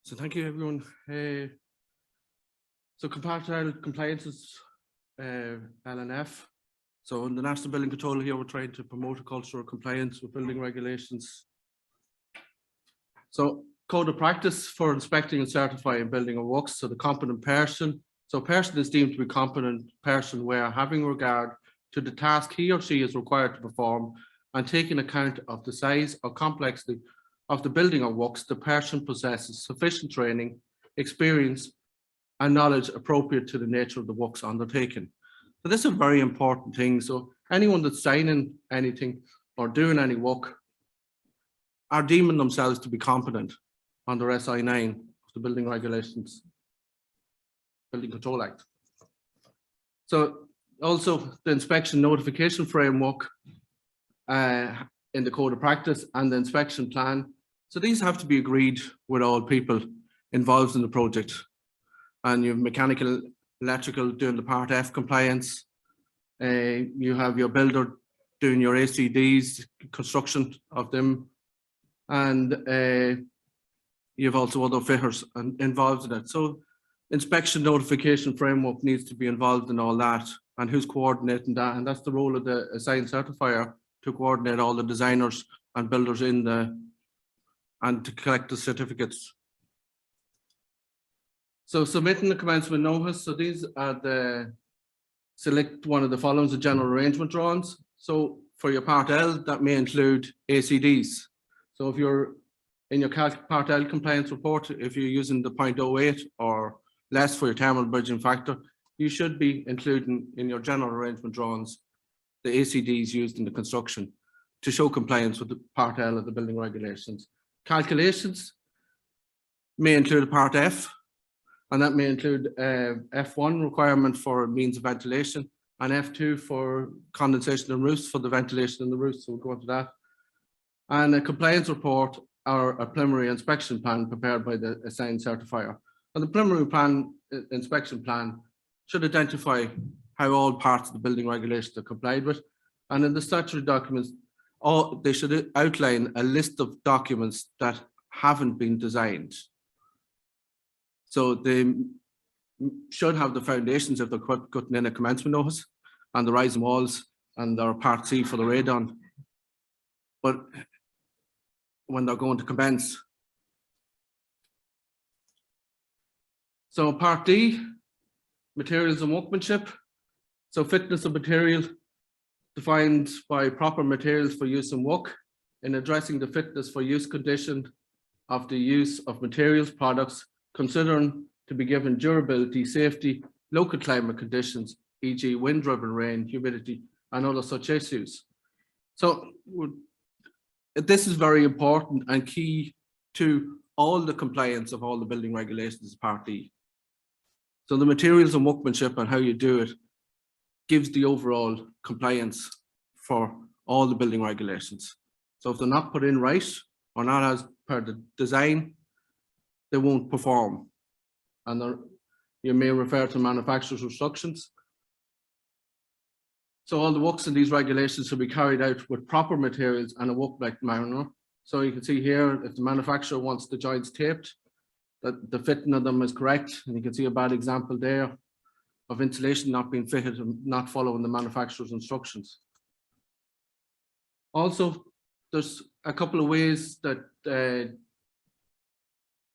So thank you, everyone. So compartmental compliance is L&F. So in the National Building Control here, we're trying to promote a culture of compliance with building regulations. So code of practice for inspecting and certifying building and works. So the competent person. So person is deemed to be competent person where having regard to the task he or she is required to perform and taking account of the size or complexity of the building or works, the person possesses sufficient training, experience, and knowledge appropriate to the nature of the works undertaken. So this is a very important thing. So anyone that's signing anything or doing any work are deeming themselves to be competent under SI 9 of the Building Regulations, Building Control Act. So also the inspection notification framework in the code of practice and the inspection plan. So these have to be agreed with all people involved in the project. And you have mechanical, electrical doing the Part F compliance. You have your builder doing your ACDs, construction of them. And you have also other fitters involved in it. So inspection notification framework needs to be involved in all that, and who's coordinating that. And that's the role of the assigned certifier, to coordinate all the designers and builders in the, and to collect the certificates. So submitting the commencement notice. So these are the, select one of the following, the general arrangement drawings. So for your Part L, that may include ACDs. So if you're in your Part L compliance report, if you're using the 0.08 or less for your thermal bridging factor, you should be including in your general arrangement drawings the ACDs used in the construction to show compliance with the Part L of the building regulations. Calculations may include a Part F, and that may include F1 requirement for means of ventilation and F2 for condensation in roofs, for the ventilation in the roofs. So we'll go into that. And a compliance report or a preliminary inspection plan prepared by the assigned certifier. And the preliminary plan, inspection plan, should identify how all parts of the building regulations are complied with. And in the statutory documents, they should outline a list of documents that haven't been designed. So they should have the foundations if they're putting in a commencement notice, and the rising walls, and their Part C for the radon. But when they're going to commence. So Part D, materials and workmanship. So fitness of material defined by proper materials for use in work, in addressing the fitness for use condition of the use of materials, products, considering to be given durability, safety, local climate conditions, e.g. wind-driven rain, humidity, and other such issues. So this is very important and key to all the compliance of all the building regulations, Part D. So the materials and workmanship and how you do it gives the overall compliance for all the building regulations. So if they're not put in right or not as per the design, they won't perform. And you may refer to manufacturer's instructions. So all the works in these regulations should be carried out with proper materials and a workmanlike manner. So you can see here, if the manufacturer wants the joints taped, that the fitting of them is correct. And you can see a bad example there of insulation not being fitted and not following the manufacturer's instructions. Also, there's a couple of ways that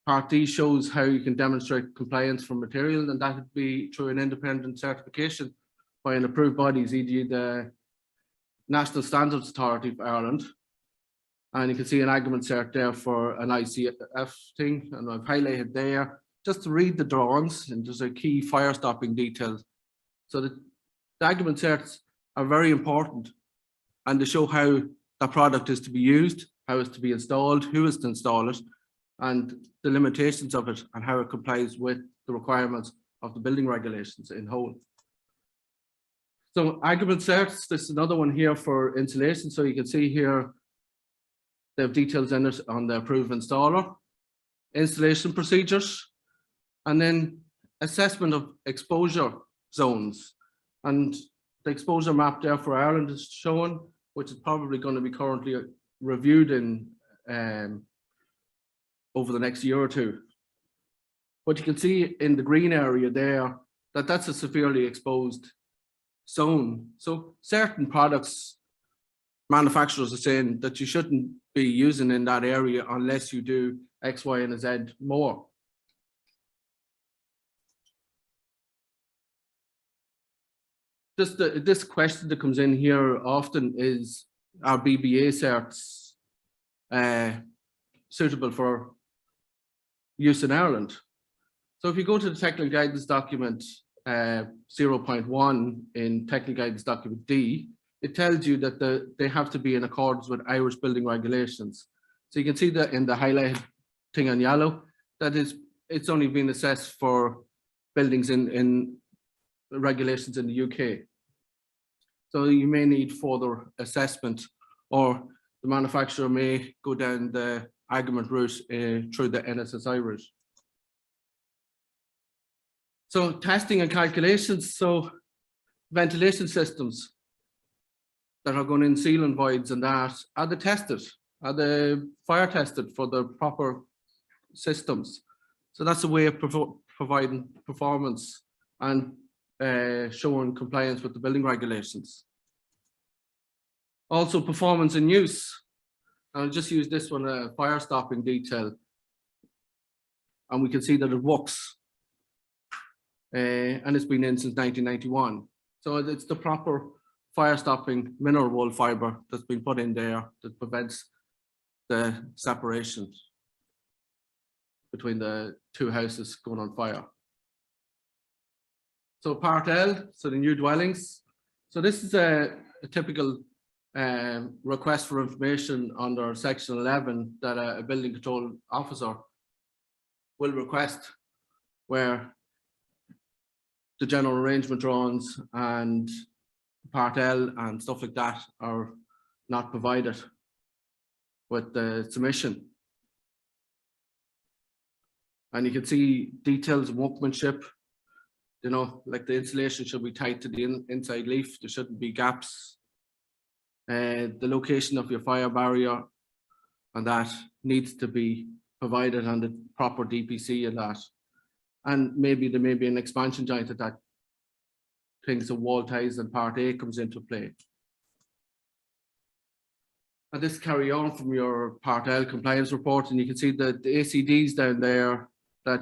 Part D shows how you can demonstrate compliance for material, and that would be through an independent certification by an approved bodies, e.g. the National Standards Authority of Ireland. And you can see an agreement cert there for an ICF thing, and I've highlighted there just to read the drawings, and there's a key fire stopping details. So the agreement certs are very important, and they show how the product is to be used, how it's to be installed, who is to install it, and the limitations of it, and how it complies with the requirements of the building regulations in whole. So agreement certs, this is another one here for insulation. So you can see here, they have details in it on the approved installer, installation procedures, and then assessment of exposure zones. And the exposure map there for Ireland is shown, which is probably going to be currently reviewed in over the next year or two. But you can see in the green area there that that's a severely exposed zone. So certain products manufacturers are saying that you shouldn't be using in that area unless you do X, Y, and Z more. Just this question that comes in here often is, are BBA certs suitable for use in Ireland? So if you go to the technical guidance document 0.1 in technical guidance document D, it tells you that they have to be in accordance with Irish building regulations. So you can see that in the highlighted thing in yellow, that it's only been assessed for buildings in regulations in the UK. So you may need further assessment, or the manufacturer may go down the argument route through the NSSI route. So testing and calculations. So ventilation systems that are going in sealant voids and that, are they tested? Are they fire tested for the proper systems? So that's a way of providing performance and showing compliance with the building regulations. Also performance in use. I'll just use this one, a fire stopping detail. And we can see that it works. And it's been in since 1991. So it's the proper fire stopping mineral wool fiber that's been put in there that prevents the separation between the two houses going on fire. So part L, so the new dwellings. So this is a typical request for information under section 11 that a building control officer will request, where the general arrangement drawings and part L and stuff like that are not provided with the submission. And you can see details of workmanship, you know, like the insulation should be tight to the inside leaf, there shouldn't be gaps. The location of your fire barrier and that needs to be provided on the proper DPC and that. And maybe there may be an expansion joint at that things of wall ties, and part A comes into play. And this carry on from your part L compliance report, and you can see that the ACDs down there that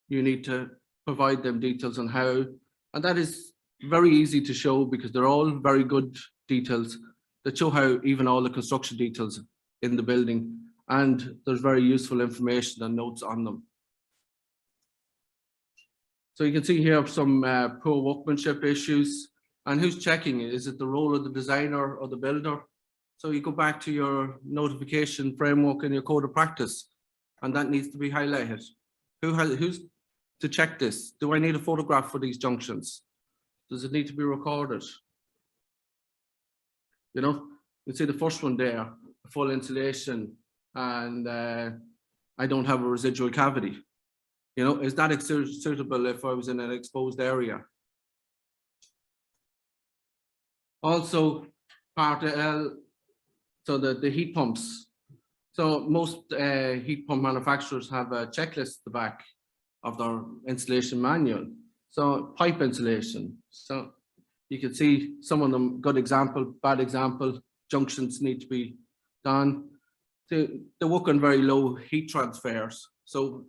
you need to provide them details on how, and that is very easy to show because they're all very good details that show how even all the construction details in the building, and there's very useful information and notes on them. So you can see here some poor workmanship issues, and who's checking it? Is it the role of the designer or the builder? So you go back to your notification framework and your code of practice, and that needs to be highlighted. Who's to check this? Do I need a photograph for these junctions? Does it need to be recorded? You know, you see the first one there, full insulation, and I don't have a residual cavity. You know, is that suitable if I was in an exposed area? Also, part L, so the heat pumps. So most heat pump manufacturers have a checklist at the back of their installation manual. So pipe insulation. So you can see some of them, good example, bad example, junctions need to be done. They work on very low heat transfers. So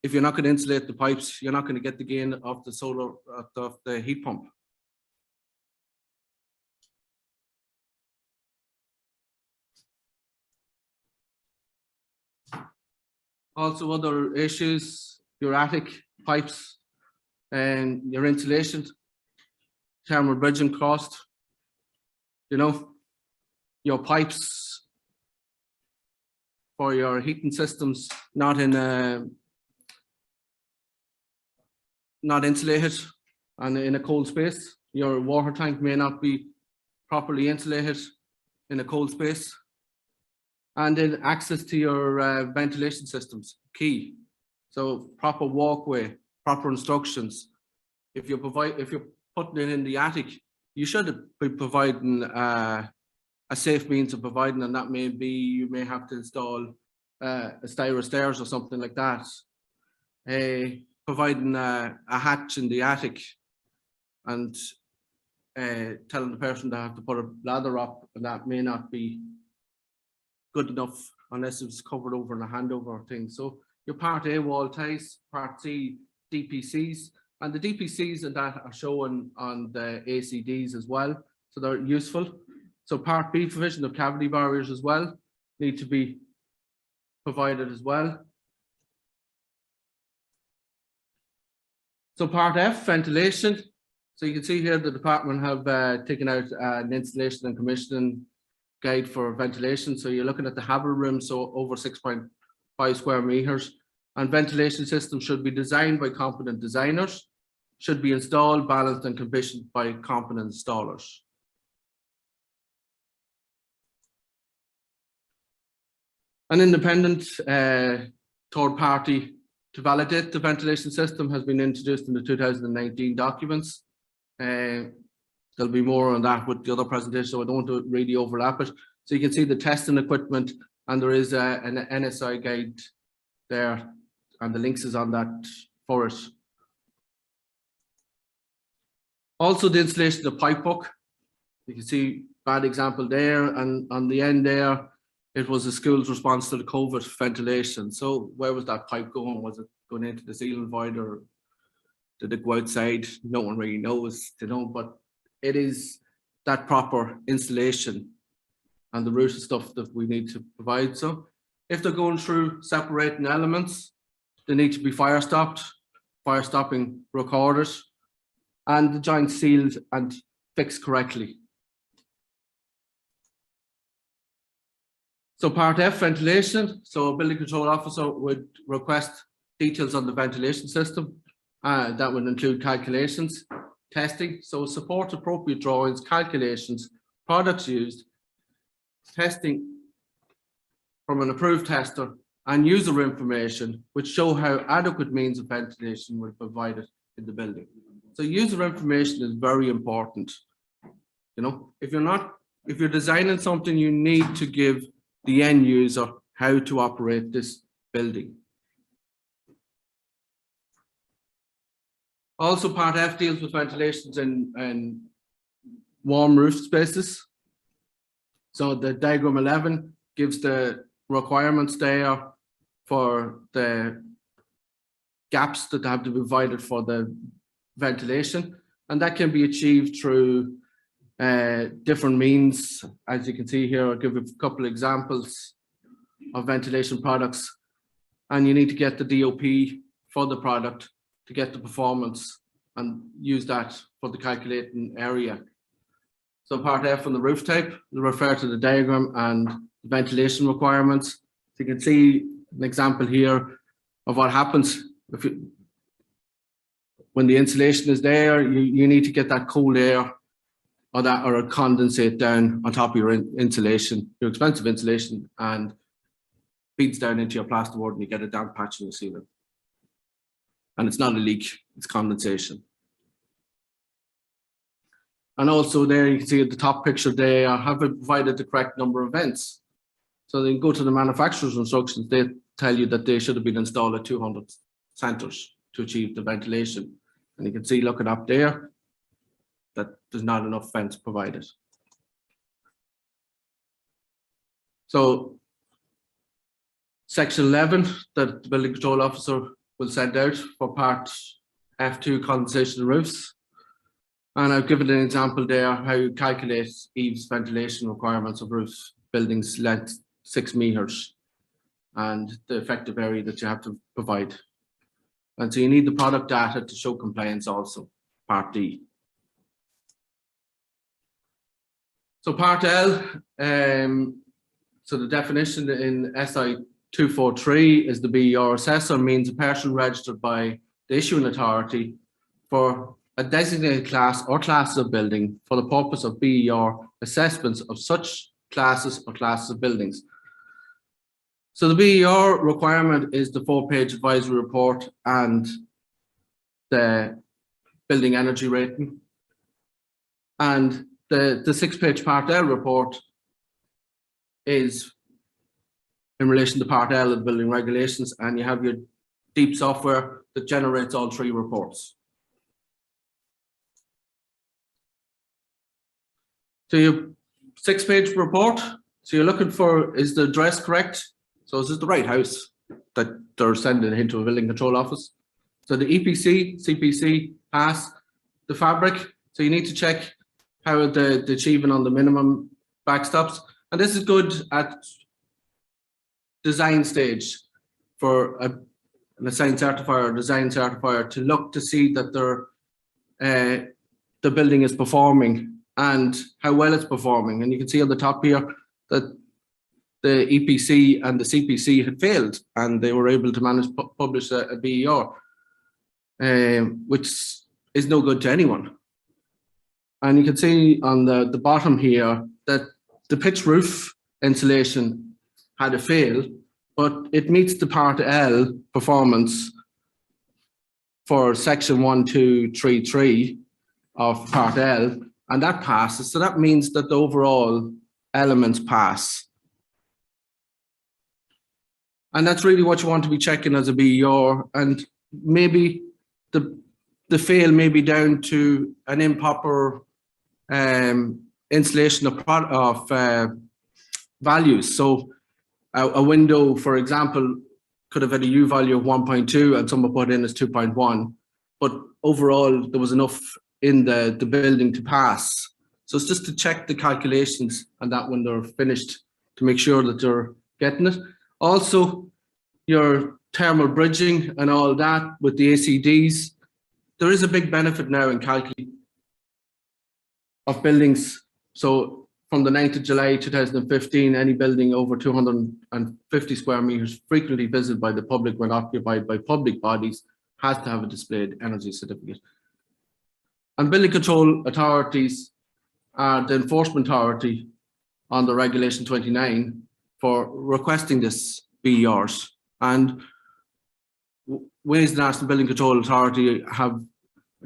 if you're not going to insulate the pipes, you're not going to get the gain of the solar, of the heat pump. Also other issues, your attic pipes and your insulation, thermal bridging cost, you know, your pipes for your heating systems not insulated and in a cold space. Your water tank may not be properly insulated in a cold space. And then access to your ventilation systems, key. So proper walkway, proper instructions. If you're putting it in the attic, you should be providing a safe means of providing, and that may be you may have to install a styro stairs or something like that. providing a hatch in the attic and telling the person to have to put a ladder up, and that may not be good enough unless it's covered over in a handover thing. So your part A wall ties, part C DPCs, and the DPCs and that are shown on the ACDs as well, so they're useful. So part B, provision of cavity barriers as well, need to be provided as well. So part F, ventilation. So you can see here the department have taken out an installation and commissioning guide for ventilation. So you're looking at the habitable room, so over 6.5 square meters. And ventilation systems should be designed by competent designers, should be installed, balanced and commissioned by competent installers. An independent third party to validate the ventilation system has been introduced in the 2019 documents. There'll be more on that with the other presentation, so I don't want to really overlap it. So you can see the testing equipment, and there is an NSI guide there, and the links is on that for it. Also the installation of pipe hook. You can see bad example there, and on the end there, it was the school's response to the COVID ventilation. So where was that pipe going? Was it going into the ceiling void, or did it go outside? No one really knows, you know, but it is that proper installation and the route and stuff that we need to provide. So if they're going through separating elements, they need to be fire stopped, fire stopping recorded, and the joints sealed and fixed correctly. So part F, ventilation. So a building control officer would request details on the ventilation system. That would include calculations, testing, so support appropriate drawings, calculations, products used, testing from an approved tester, and user information which show how adequate means of ventilation were provided in the building. So user information is very important. You know, if you're designing something, you need to give the end user how to operate this building. Also, part F deals with ventilations in warm roof spaces. So the diagram 11 gives the requirements there for the gaps that have to be provided for the ventilation, and that can be achieved through different means. As you can see here, I'll give you a couple of examples of ventilation products, and you need to get the DOP for the product to get the performance and use that for the calculating area. So part F on the roof type, we'll refer to the diagram and the ventilation requirements. So you can see an example here of what happens when the insulation is there. You need to get that cold air or a condensate down on top of your insulation, your expensive insulation, and feeds down into your plasterboard, and you get a damp patch in the ceiling. And it's not a leak, it's condensation. And also there you can see at the top picture, they have provided the correct number of vents. So they can go to the manufacturer's instructions, they tell you that they should have been installed at 200 centers to achieve the ventilation. And you can see looking up there that there's not enough vents provided. So section 11 that the building control officer will send out for part F2, condensation roofs. And I've given an example there how you calculate eaves ventilation requirements of roofs, buildings length 6 meters, and the effective area that you have to provide. And so you need the product data to show compliance also, part D. So part L, so the definition in SI 243 is the BER assessor means a person registered by the issuing authority for a designated class or classes of building for the purpose of BER assessments of such classes or classes of buildings. So the BER requirement is the 4-page advisory report and the building energy rating. And the 6-page part L report is in relation to part L of the building regulations, and you have your deep software that generates all 3 reports. So you 6-page report. So you're looking for, is the address correct? So is it the right house that they're sending into a building control office? So the EPC, CPC pass the fabric. So you need to check how the achieving on the minimum backstops. And this is good at design stage for an assigned certifier or design certifier to look to see that the building is performing and how well it's performing. And you can see on the top here that the EPC and the CPC had failed and they were able to publish a BER, which is no good to anyone. And you can see on the bottom here that the pitch roof insulation had a fail, but it meets the Part L performance for section 1233 of Part L, and that passes. So that means that the overall elements pass. And that's really what you want to be checking as a BER. And maybe the fail may be down to an improper installation of values. So a window, for example, could have had a U value of 1.2 and someone put in as 2.1, but overall there was enough in the building to pass. So it's just to check the calculations and that when they're finished to make sure that they're getting it. Also, your thermal bridging and all that with the ACDs, there is a big benefit now in calculating of buildings. So from the 9th of July 2015, any building over 250 square meters frequently visited by the public when occupied by public bodies has to have a displayed energy certificate. And building control authorities are the enforcement authority on the Regulation 29 for requesting this BERs. And Ways and National Building Control Authority have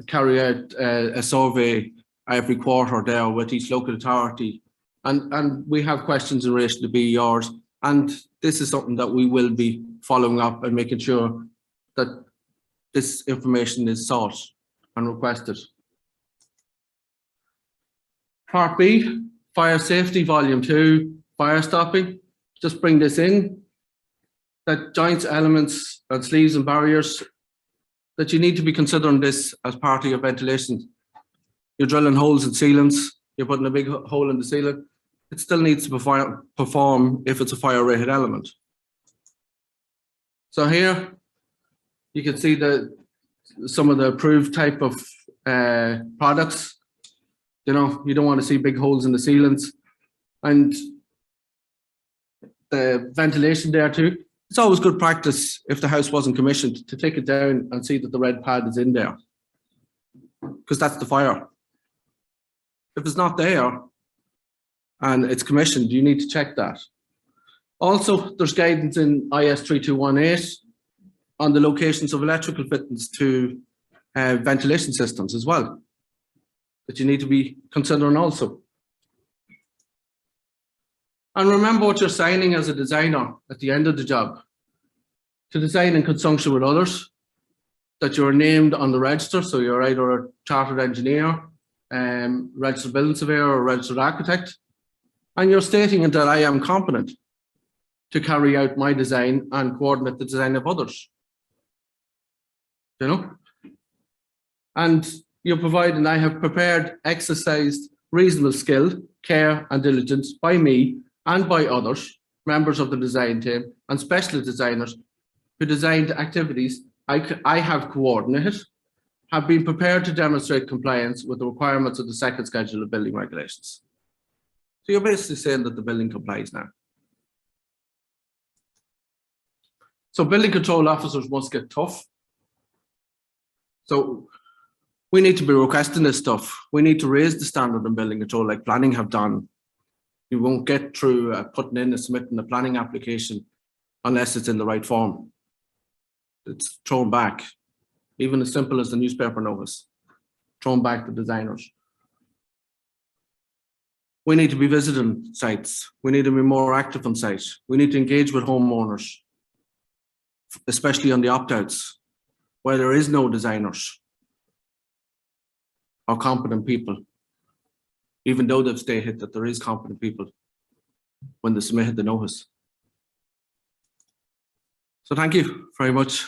carried out a survey every quarter there with each local authority. And we have questions in relation to BERs. And this is something that we will be following up and making sure that this information is sought and requested. Part B, fire safety, volume 2, fire stopping. Just bring this in, that joints, elements, and sleeves and barriers, that you need to be considering this as part of your ventilation. You're drilling holes in ceilings, you're putting a big hole in the ceiling, it still needs to perform if it's a fire rated element. So here you can see some of the approved type of products. You know, you don't want to see big holes in the ceilings, and the ventilation there too. It's always good practice if the house wasn't commissioned to take it down and see that the red pad is in there, because that's the fire. If it's not there and it's commissioned, you need to check that. Also, there's guidance in IS 3218 on the locations of electrical fittings to ventilation systems as well, that you need to be considering also. And remember what you're signing as a designer at the end of the job. To design in conjunction with others, that you're named on the register, so you're either a chartered engineer, registered building surveyor, or registered architect, and you're stating that I am competent to carry out my design and coordinate the design of others. You know? And you're providing, I have prepared, exercised reasonable skill, care, and diligence by me and by others, members of the design team and specialist designers who designed activities I have coordinated, have been prepared to demonstrate compliance with the requirements of the second schedule of building regulations. So you're basically saying that the building complies now. So building control officers must get tough. So we need to be requesting this stuff. We need to raise the standard in building control like planning have done. You won't get through putting in and submitting a planning application unless it's in the right form. It's thrown back, even as simple as the newspaper notice, thrown back to designers. We need to be visiting sites. We need to be more active on site. We need to engage with homeowners. especially on the opt-outs, where there is no designers or competent people, even though they've stated that there is competent people when they submitted the notice. So thank you very much.